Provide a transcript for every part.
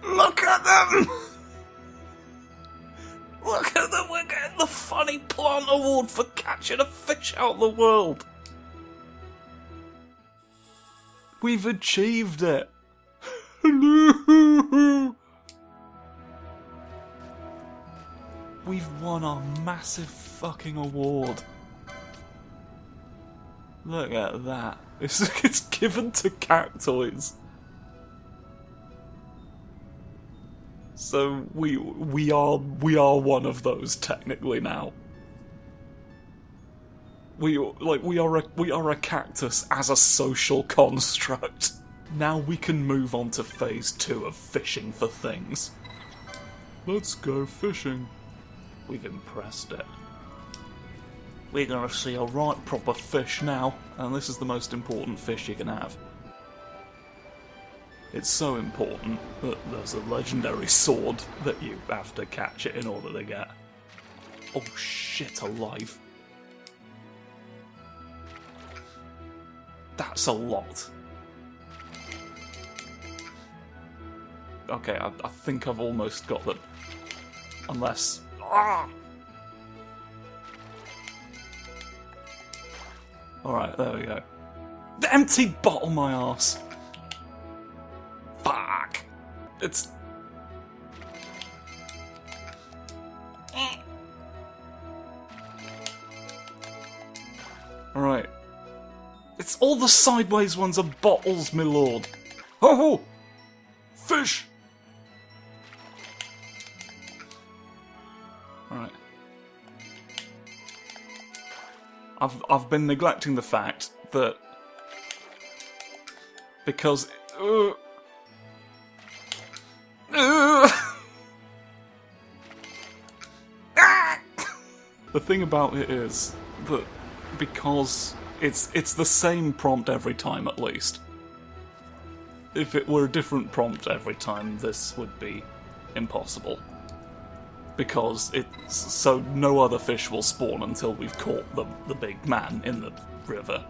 Look at them! Look at them, we're getting the Funny Plant Award for catching a fish out of the world! We've achieved it! We've won our massive fucking award. Look at that. It's given to cactoids. So we are one of those technically now. We are a cactus as a social construct. Now we can move on to phase 2 of fishing for things. Let's go fishing. We've impressed it. We're gonna see a right proper fish now, and this is the most important fish you can have. It's so important that there's a legendary sword that you have to catch it in order to get. Oh shit, alive. That's a lot. Okay, I think I've almost got them. Unless... Ah! Alright, there we go. The empty bottle, my arse! Fuck! It's... Alright. It's all the sideways ones are bottles, my lord. Ho ho! Fish! Alright. I've been neglecting the fact that because the thing about it is that because it's the same prompt every time, at least. If it were a different prompt every time, this would be impossible. Because it's so no other fish will spawn until we've caught the big man in the river.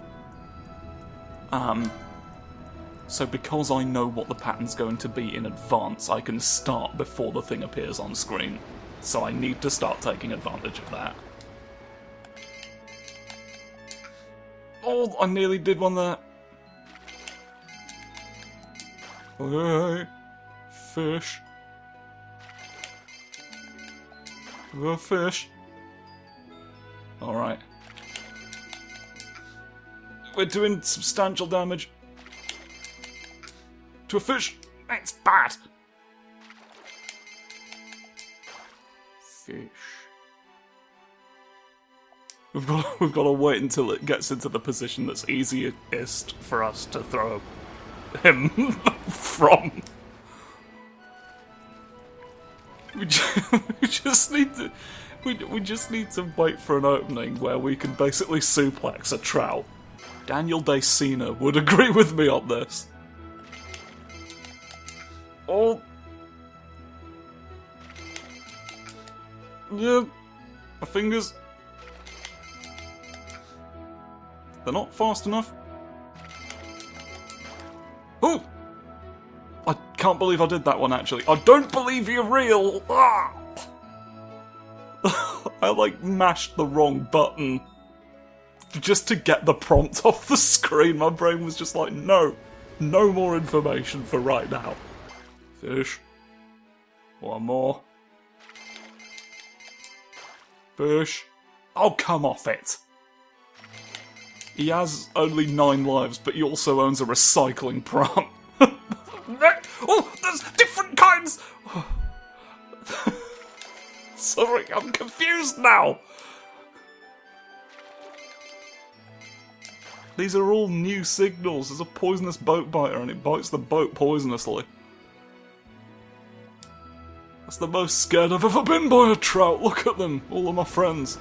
So because I know what the pattern's going to be in advance, I can start before the thing appears on screen. So I need to start taking advantage of that. Oh, I nearly did one there. Okay, fish. The fish. Alright. We're doing substantial damage to a fish. It's bad. Fish. We've got to wait until it gets into the position that's easiest for us to throw him from. We just need to wait for an opening where we can basically suplex a trout. Daniel Day Cena would agree with me on this. Oh. Yeah. My fingers. They're not fast enough. Oh! I can't believe I did that one, actually. I don't believe you're real! Ah! I, mashed the wrong button. Just to get the prompt off the screen. My brain was just like, no. No more information for right now. Fish. One more. Fish. Oh, come off it. He has only 9 lives, but he also owns a recycling plant. Oh, there's different kinds! Sorry, I'm confused now! These are all new signals. There's a poisonous boat biter and it bites the boat poisonously. That's the most scared I've ever been by a trout. Look at them, all of my friends.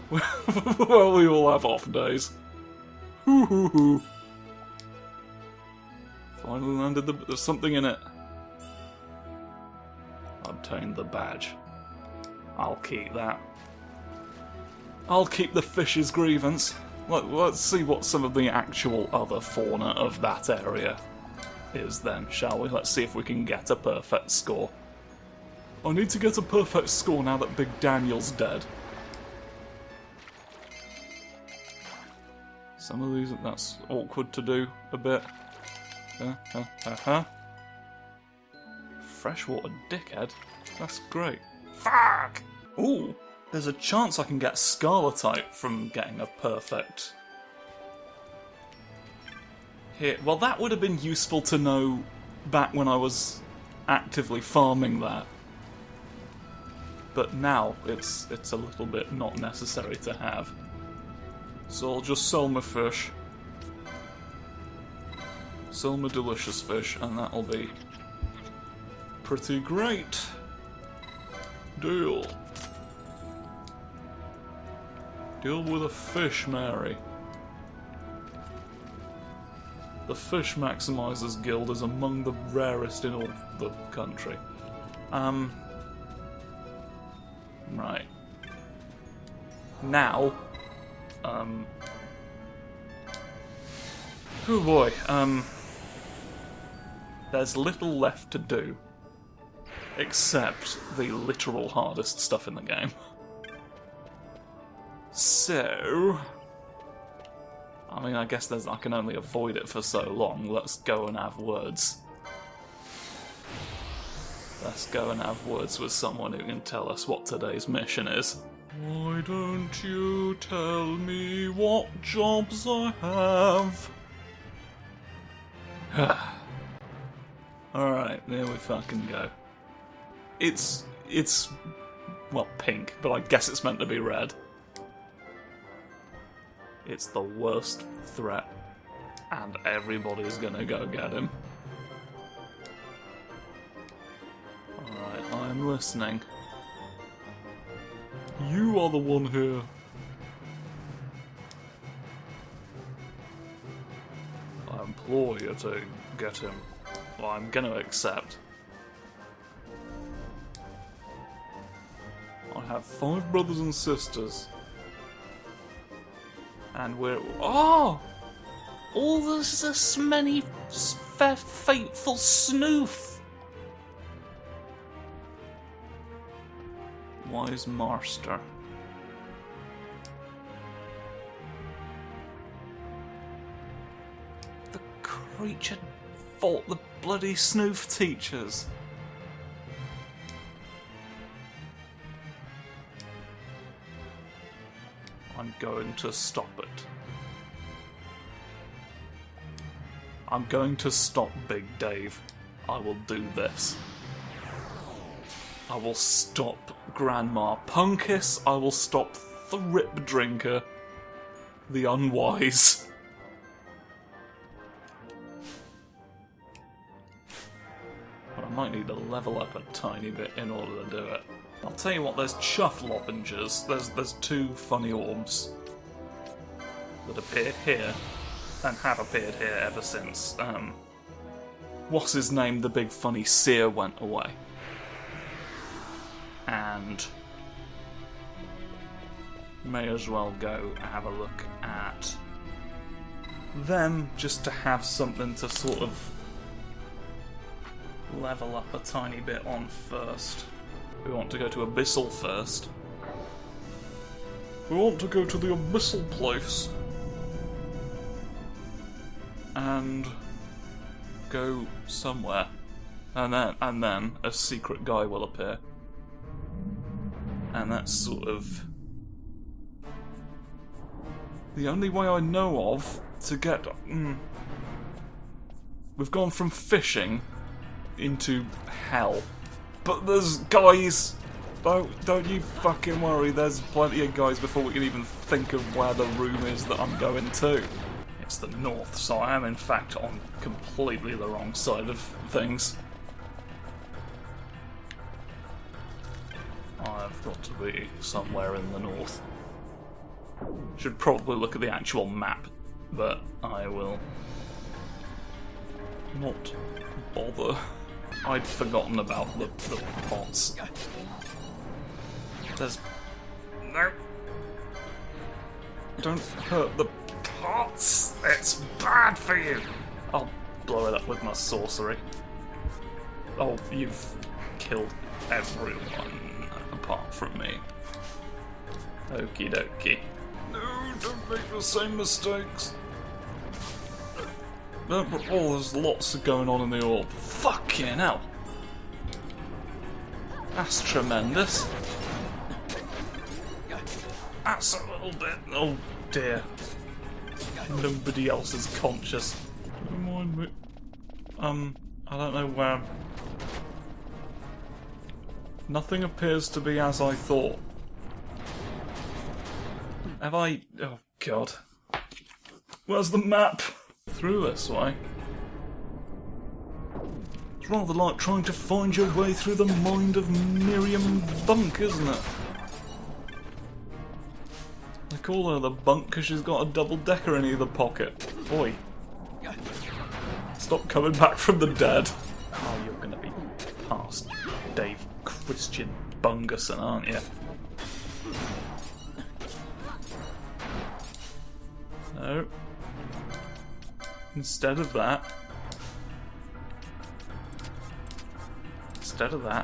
Well, we all have off days. Hoo hoo hoo. Finally landed there's something in it. Obtained the badge. I'll keep that. I'll keep the fish's grievance. Let's see what some of the actual other fauna of that area is then, shall we? Let's see if we can get a perfect score. I need to get a perfect score now that Big Daniel's dead. Some of these, that's awkward to do a bit. Freshwater dickhead? That's great. Fuck! Ooh, there's a chance I can get Scarletite from getting a perfect hit. Well, that would have been useful to know back when I was actively farming that. But now, it's a little bit not necessary to have. So I'll just sell my fish. Sell my delicious fish, and that'll be pretty great. Deal. Deal with a fish, Mary. The Fish Maximizers Guild is among the rarest in all the country. Right. Now, oh boy, there's little left to do, except the literal hardest stuff in the game. So, I mean, I guess I can only avoid it for so long. Let's go and have words. Let's go and have words with someone who can tell us what today's mission is. Why don't you tell me what jobs I have? Alright, there we fucking go. It's, well, pink, but I guess it's meant to be red. It's the worst threat, and everybody's gonna go get him. Alright, I'm listening. You are the one here. I implore you to get him. Well, I'm gonna accept. I have 5 brothers and sisters. And we're... Oh! All this many fateful snoof! Wise master. The creature fought the bloody snoof teachers. I'm going to stop it. I'm going to stop Big Dave. I will do this. I will stop Grandma Punkus. I will stop the Rip Drinker. The Unwise. But I might need to level up a tiny bit in order to do it. I'll tell you what, there's Chuff Lobbingers. There's 2 funny orbs that appeared here and have appeared here ever since what's his name, the big funny seer, went away. And may as well go have a look at them just to have something to sort of level up a tiny bit on first. We want to go to Abyssal first. We want to go to the Abyssal place. And go somewhere. And then a secret guy will appear. And that's sort of the only way I know of to get... We've gone from fishing into hell. But there's guys, don't you fucking worry, there's plenty of guys before we can even think of where the room is that I'm going to. It's the north, so I am in fact on completely the wrong side of things. I've got to be somewhere in the north. Should probably look at the actual map, but I will not bother. I'd forgotten about the pots. There's... No. Don't hurt the pots. It's bad for you. I'll blow it up with my sorcery. Oh, you've killed everyone apart from me. Okie dokie. No, don't make the same mistakes. Oh, there's lots going on in the orb. Fucking hell. That's tremendous. That's a little bit... Oh dear. Nobody else is conscious. Remind me. I don't know where... Nothing appears to be as I thought. Have I... Oh god. Where's the map? Through this way. It's rather like trying to find your way through the mind of Miriam Bunk, isn't it? They call her the Bunk because she's got a double-decker in either pocket. Oi. Stop coming back from the dead. Oh, you're gonna be past Dave Christian Bungerson, aren't you? No. Instead of that,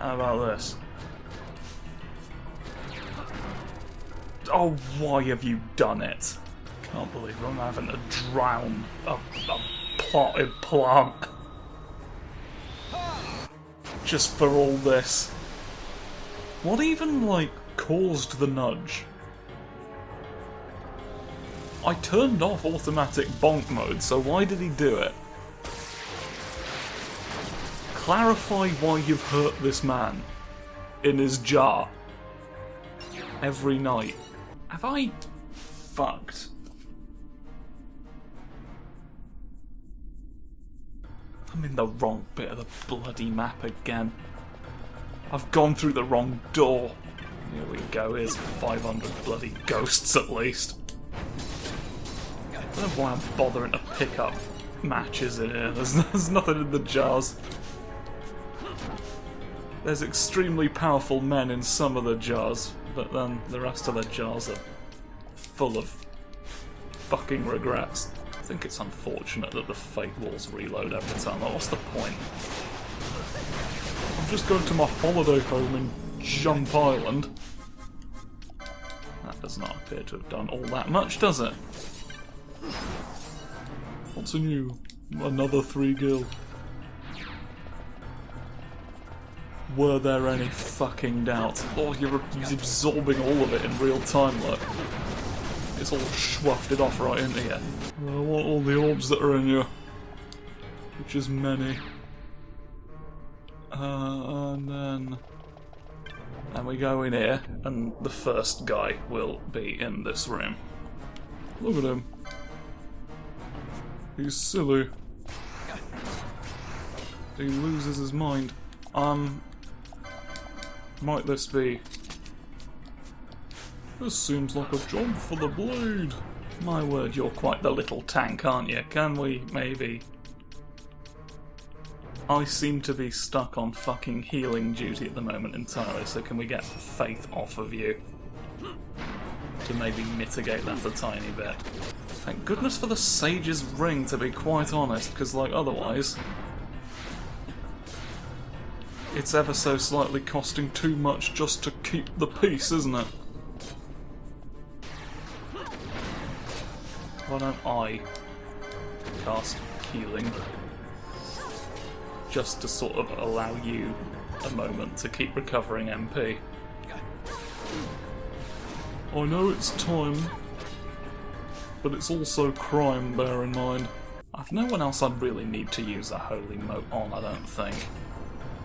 how about this? Oh, why have you done it? Can't believe I'm having to drown a potted plant. Just for all this. What even, like, caused the nudge? I turned off automatic bonk mode, so why did he do it? Clarify why you've hurt this man in his jar every night. Have I fucked? I'm in the wrong bit of the bloody map again. I've gone through the wrong door. Here we go, here's 500 bloody ghosts at least. I don't know why I'm bothering to pick up matches in here. There's nothing in the jars. There's extremely powerful men in some of the jars, but then the rest of the jars are full of fucking regrets. I think it's unfortunate that the fate walls reload every time. Like, what's the point? I'm just going to my holiday home in Jump Island. That does not appear to have done all that much, does it? What's new? Another 3 gil. Were there any fucking doubts? Oh, you're absorbing all of it in real time, look. It's all schwafted off right into you. I want all the orbs that are in you. Which is many. And then we go in here, and the first guy will be in this room. Look at him. He's silly. He loses his mind. Might this be... This seems like a job for the blade. My word, you're quite the little tank, aren't you? Can we, maybe... I seem to be stuck on fucking healing duty at the moment entirely, so can we get faith off of you? To maybe mitigate that a tiny bit. Thank goodness for the Sage's Ring, to be quite honest, because, like, otherwise... It's ever so slightly costing too much just to keep the peace, isn't it? Why don't I cast healing? Just to sort of allow you a moment to keep recovering MP. I know it's time, but it's also crime, bear in mind. I've no one else I'd really need to use a holy mote on, I don't think.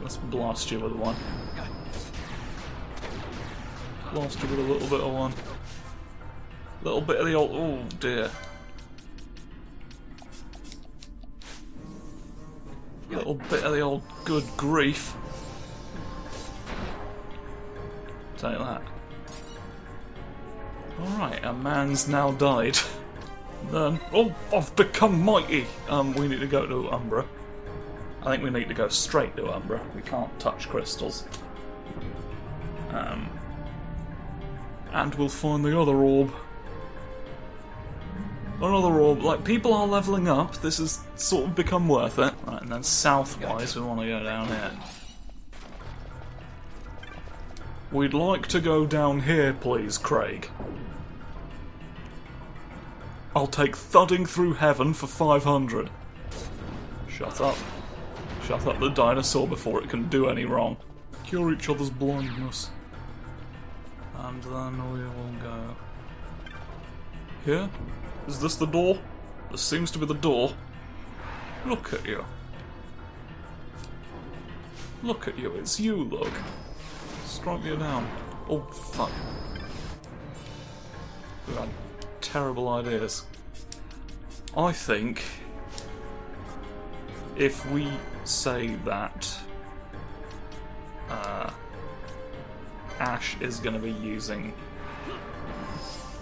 Let's blast you with one. Blast you with a little bit of one. Little bit of the old... Oh dear. Little bit of the old good grief. Take that. Alright, a man's now died. Then... Oh, I've become mighty! We need to go to Umbra. I think we need to go straight to Umbra. We can't touch crystals. And we'll find the other orb. Another orb. Like, people are leveling up. This has sort of become worth it. Right, and then southwise, we want to go down here. We'd like to go down here, please, Craig. I'll take thudding through heaven for 500. Shut up. Shut up the dinosaur before it can do any wrong. Cure each other's blindness. And then we will go... Here? Is this the door? This seems to be the door. Look at you. Look at you, it's you, look. Strike you down. Oh, fuck. We had terrible ideas. I think... if we say that... Ash is going to be using...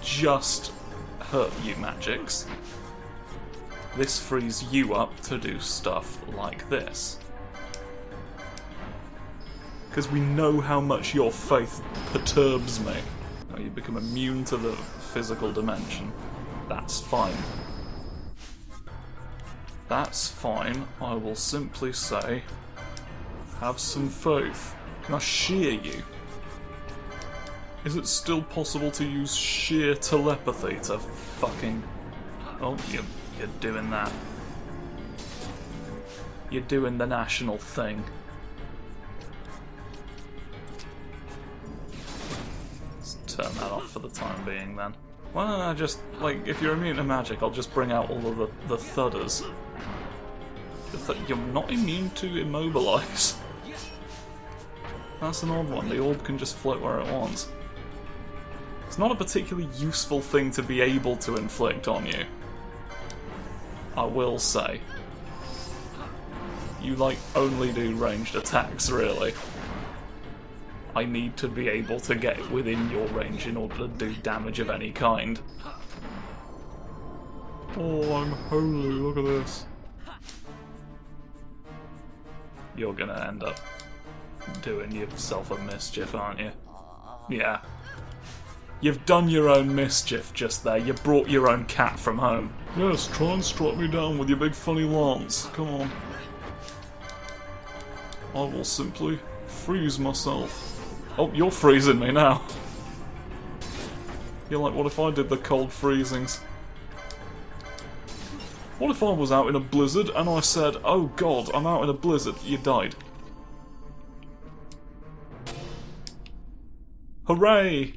just hurt you magics, this frees you up to do stuff like this. Because we know how much your faith perturbs me. Now you become immune to the physical dimension. That's fine. That's fine. I will simply say, have some faith. Can I shear you? Is it still possible to use sheer telepathy to fucking... Oh, you're doing that. You're doing the national thing. Let's turn that off for the time being, then. Why don't I just, like, if you're immune to magic, I'll just bring out all of the thudders. You're not immune to immobilize. That's an odd one. The orb can just float where it wants. It's not a particularly useful thing to be able to inflict on you. I will say. You, like, only do ranged attacks, really. I need to be able to get within your range in order to do damage of any kind. Oh, I'm holy, look at this. You're gonna end up doing yourself a mischief, aren't you? Yeah. You've done your own mischief just there. You brought your own cat from home. Yes, try and strike me down with your big funny lance. Come on. I will simply freeze myself. Oh, you're freezing me now. You're like, what if I did the cold freezings? What if I was out in a blizzard and I said, oh god, I'm out in a blizzard. You died. Hooray!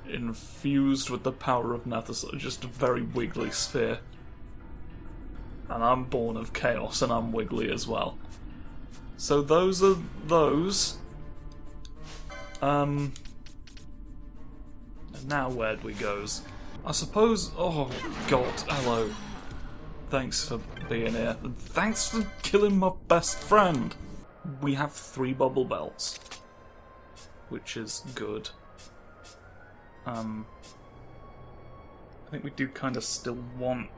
Infused with the power of Netherset, just a very wiggly sphere. And I'm born of chaos and I'm wiggly as well. So those are those. And now where do we goes? I suppose... Oh god, hello. Thanks for being here. And thanks for killing my best friend. We have 3 bubble belts. Which is good. I think we do kind of still want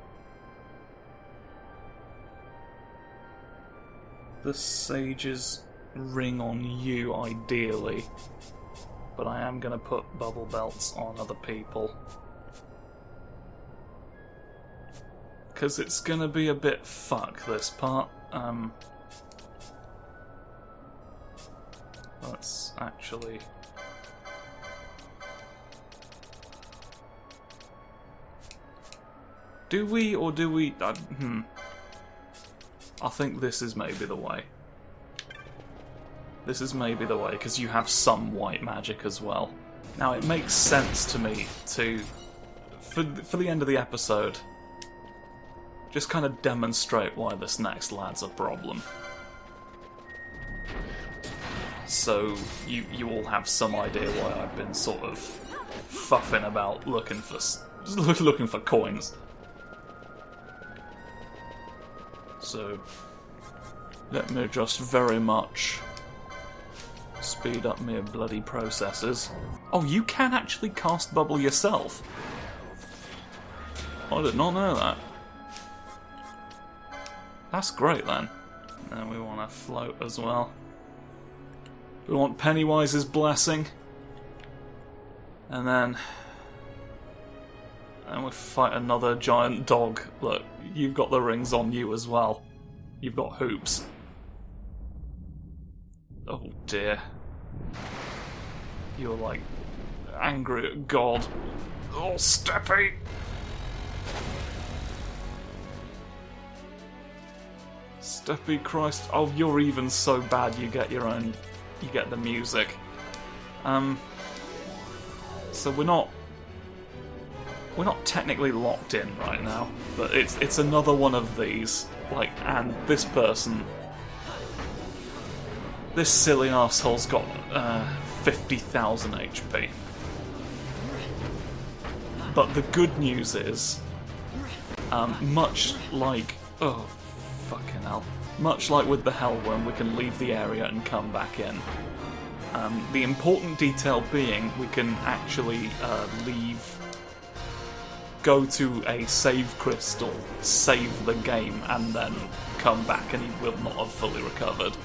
the Sage's ring on you, ideally. But I am going to put bubble belts on other people. Because it's going to be a bit fuck, this part. Let's actually... Do we, or do we... I think this is maybe the way. This is maybe the way, because you have some white magic as well. Now, it makes sense to me to... For the end of the episode, just kind of demonstrate why this next lad's a problem. So, you all have some idea why I've been sort of fuffing about looking for coins. So, let me just very much speed up my bloody processes. Oh, you can actually cast bubble yourself. I did not know that. That's great then. And we want to float as well. We want Pennywise's blessing. And then... And we fight another giant dog. Look, you've got the rings on you as well. You've got hoops. Oh dear. You're like angry at God. Oh, Steppy! Steppy Christ. Oh, you're even so bad you get your own... You get the music. So we're not technically locked in right now, but it's another one of these. Like, and this person... This silly arsehole's got 50,000 HP. But the good news is, much like... Oh, fucking hell. Much like with the Hellworm, we can leave the area and come back in. The important detail being, we can actually go to a save crystal, save the game, and then come back, and he will not have fully recovered.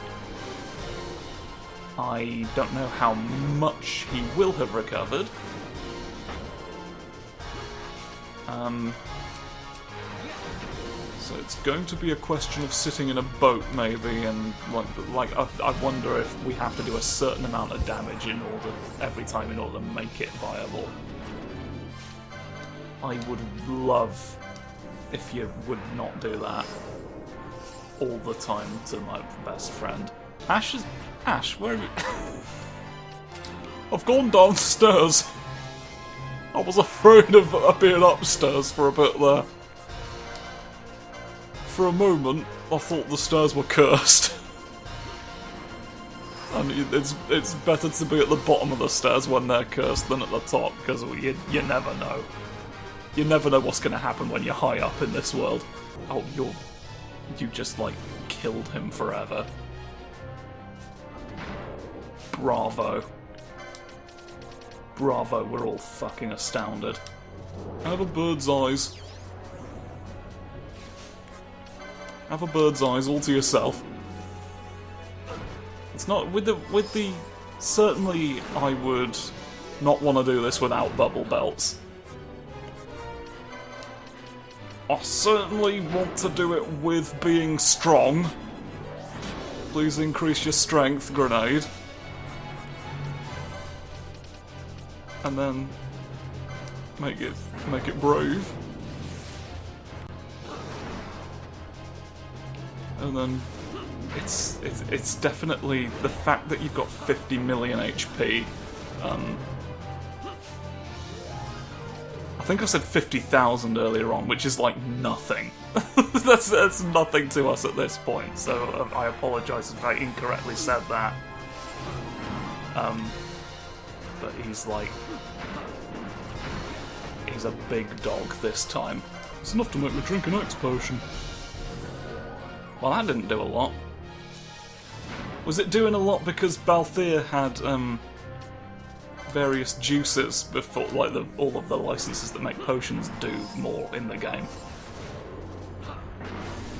I don't know how much he will have recovered. So it's going to be a question of sitting in a boat, maybe, and I wonder if we have to do a certain amount of damage every time in order to make it viable. I would love if you would not do that all the time to my best friend. Ash, where have you... I've gone downstairs. I was afraid of being upstairs for a bit there. For a moment, I thought the stairs were cursed. And it's better to be at the bottom of the stairs when they're cursed than at the top, because you never know. You never know what's going to happen when you're high up in this world. Oh, you just, like, killed him forever. Bravo. Bravo, we're all fucking astounded. Have a bird's eyes. Have a bird's eyes all to yourself. It's not with the certainly I would not want to do this without bubble belts. I certainly want to do it with being strong. Please increase your strength, grenade. And then make it brave. And then it's definitely the fact that you've got 50 million HP. I think I said 50,000 earlier on, which is like nothing. that's nothing to us at this point. So I apologise if I incorrectly said that. But he's a big dog this time. It's enough to make me drink an X potion. Well, that didn't do a lot. Was it doing a lot because Balthier had various juices before, like all of the licenses that make potions do more in the game?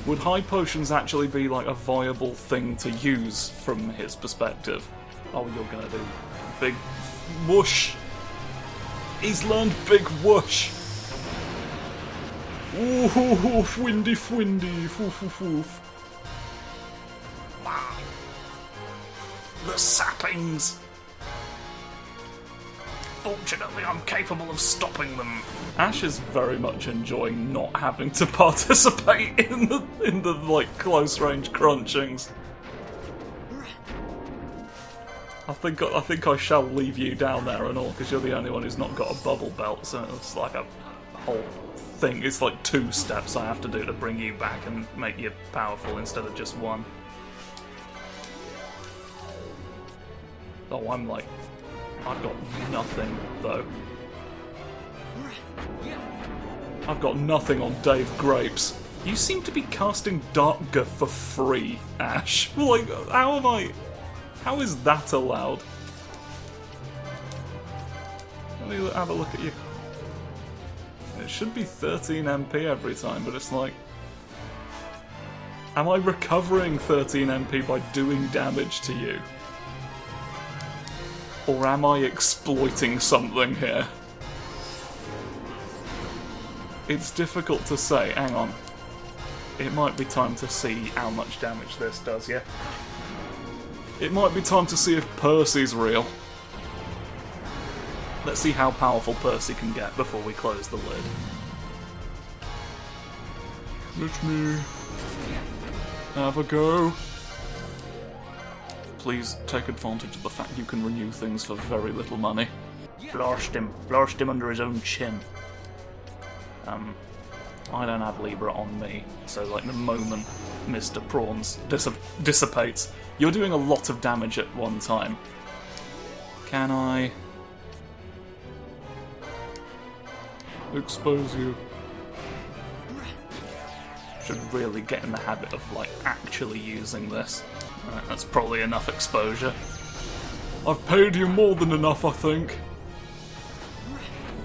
Would high potions actually be like a viable thing to use from his perspective? Oh, you're gonna do big whoosh. He's learned big whoosh. Ooh, windy, windy, foof, foof, foof. Wow. The saplings. Fortunately, I'm capable of stopping them. Ash is very much enjoying not having to participate in the like close range crunchings. I think I shall leave you down there and all, because you're the only one who's not got a bubble belt. So it's like a whole thing. It's like 2 steps I have to do to bring you back and make you powerful instead of just 1. Oh, I'm like... I've got nothing, though. I've got nothing on Dave Grapes. You seem to be casting Darkgar for free, Ash. Like, how am I... How is that allowed? Let me have a look at you. It should be 13 MP every time, but it's like... Am I recovering 13 MP by doing damage to you? Or am I exploiting something here? It's difficult to say. Hang on. It might be time to see how much damage this does, yeah? It might be time to see if Percy's real. Let's see how powerful Percy can get before we close the lid. Let me have a go. Please take advantage of the fact you can renew things for very little money. Blast him under his own chin. I don't have Libra on me, so like the moment Mr. Prawns dissipates, you're doing a lot of damage at one time. Can I expose you? Should really get in the habit of like actually using this. Right, that's probably enough exposure. I've paid you more than enough, I think.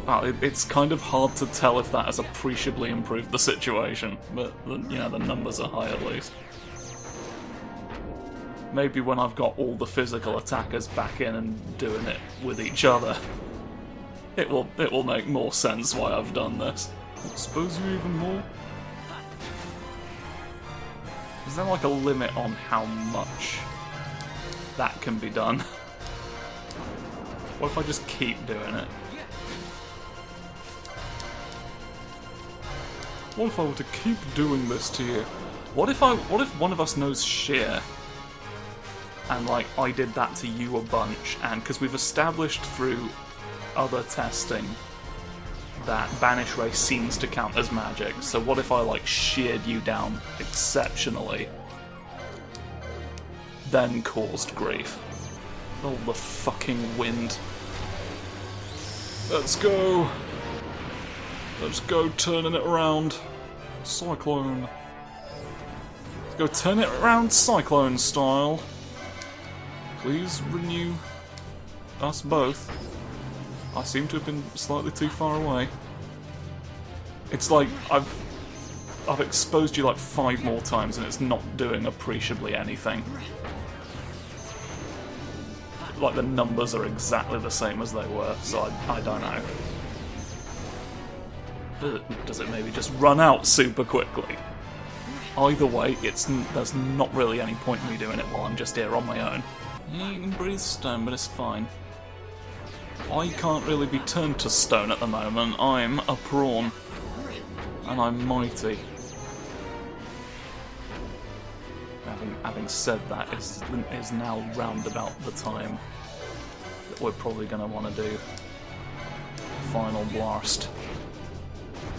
Well, it's kind of hard to tell if that has appreciably improved the situation, but you know, the numbers are high at least. Maybe when I've got all the physical attackers back in and doing it with each other, it will make more sense why I've done this. Expose you even more? Is there like a limit on how much that can be done? What if I just keep doing it? What if I were to keep doing this to you? What if one of us knows sheer? And like I did that to you a bunch, and because we've established through other testing that Banish Ray seems to count as magic, so what if I like sheared you down exceptionally, then caused grief? Oh, the fucking wind. Let's go. Let's go turning it around. Cyclone. Let's go turn it around Cyclone style. Please renew us both. I seem to have been slightly too far away. It's like I've exposed you like 5 more times and it's not doing appreciably anything. Like the numbers are exactly the same as they were, so I don't know. Does it maybe just run out super quickly? Either way, there's not really any point in me doing it while I'm just here on my own. Yeah, you can breathe stone, but it's fine. I can't really be turned to stone at the moment. I'm a prawn. And I'm mighty. Having said that, is now round about the time that we're probably going to want to do Final Blast.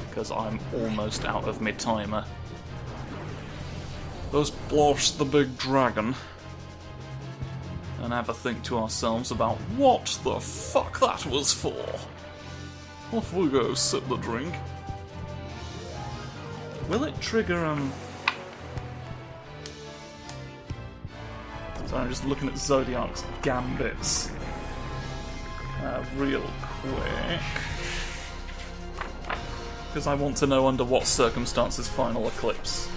Because I'm almost out of my timer. Let's blast the big dragon. And have a think to ourselves about what the fuck that was for. Off we go, sip the drink. Will it trigger, So I'm just looking at Zodiac's gambits. Real quick. Because I want to know under what circumstances Final Eclipse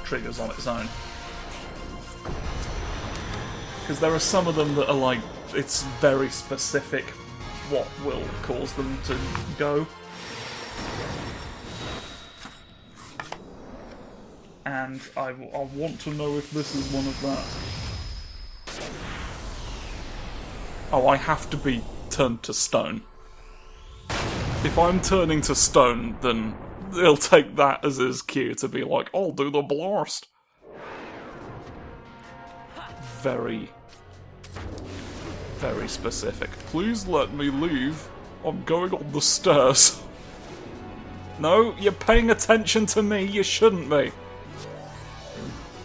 triggers on its own. Because there are some of them that are like, it's very specific what will cause them to go. And I want to know if this is one of that. Oh, I have to be turned to stone. If I'm turning to stone, then they'll take that as his cue to be like, I'll do the blast. Very, very specific. Please let me leave. I'm going on the stairs. No, you're paying attention to me. You shouldn't be.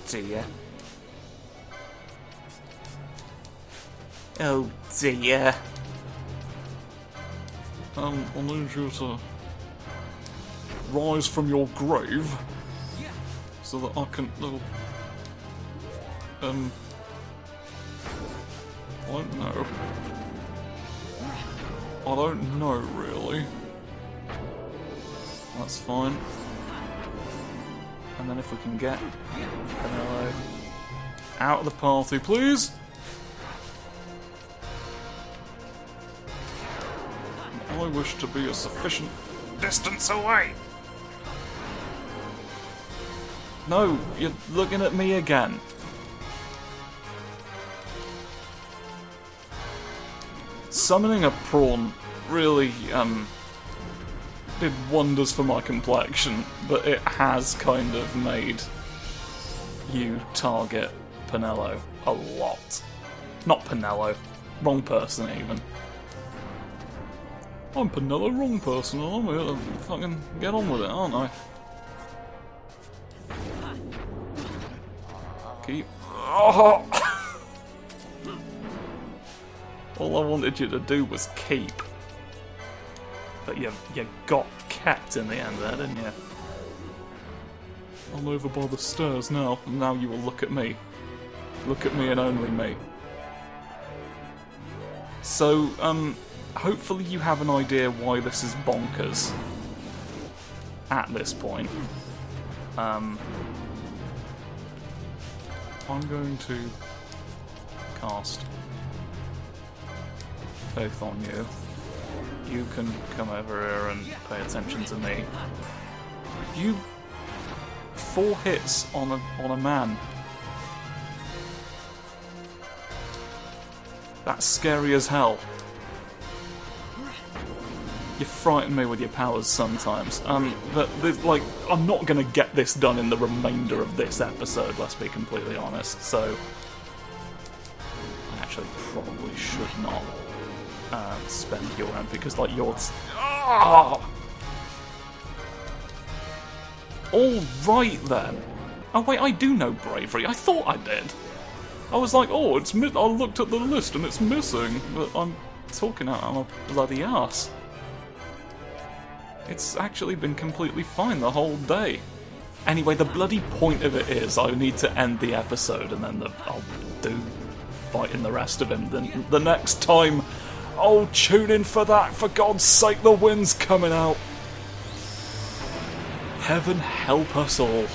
Dear. Oh dear. I need you to rise from your grave so that I can I don't know. I don't know really. That's fine. And then if we can get Canelo out of the party, please. I wish to be a sufficient distance away. No, you're looking at me again. Summoning a prawn really, did wonders for my complexion, but it has kind of made you target Pinello a lot. Not Pinello. Wrong person, even. I'm Pinello, wrong person, and I'm here to fucking get on with it, aren't I? Keep... Oh! All I wanted you to do was keep. But you got kept in the end there, didn't you? I'm over by the stairs now, and now you will look at me. Look at me and only me. So, hopefully you have an idea why this is bonkers. At this point. I'm going to cast Faith on you. You can come over here and pay attention to me. You... 4 hits on a man. That's scary as hell. You frighten me with your powers sometimes. But like, I'm not gonna get this done in the remainder of this episode, let's be completely honest, so I actually probably should not spend your end, because like yours... Oh! Alright then. Oh wait, I do know bravery. I thought I did. I was like, oh, I looked at the list and it's missing, but I'm talking out of my bloody ass. It's actually been completely fine the whole day. Anyway, the bloody point of it is I need to end the episode and then I'll do fighting the rest of him. Then the next time, oh, tune in for that, for God's sake, the wind's coming out. Heaven help us all.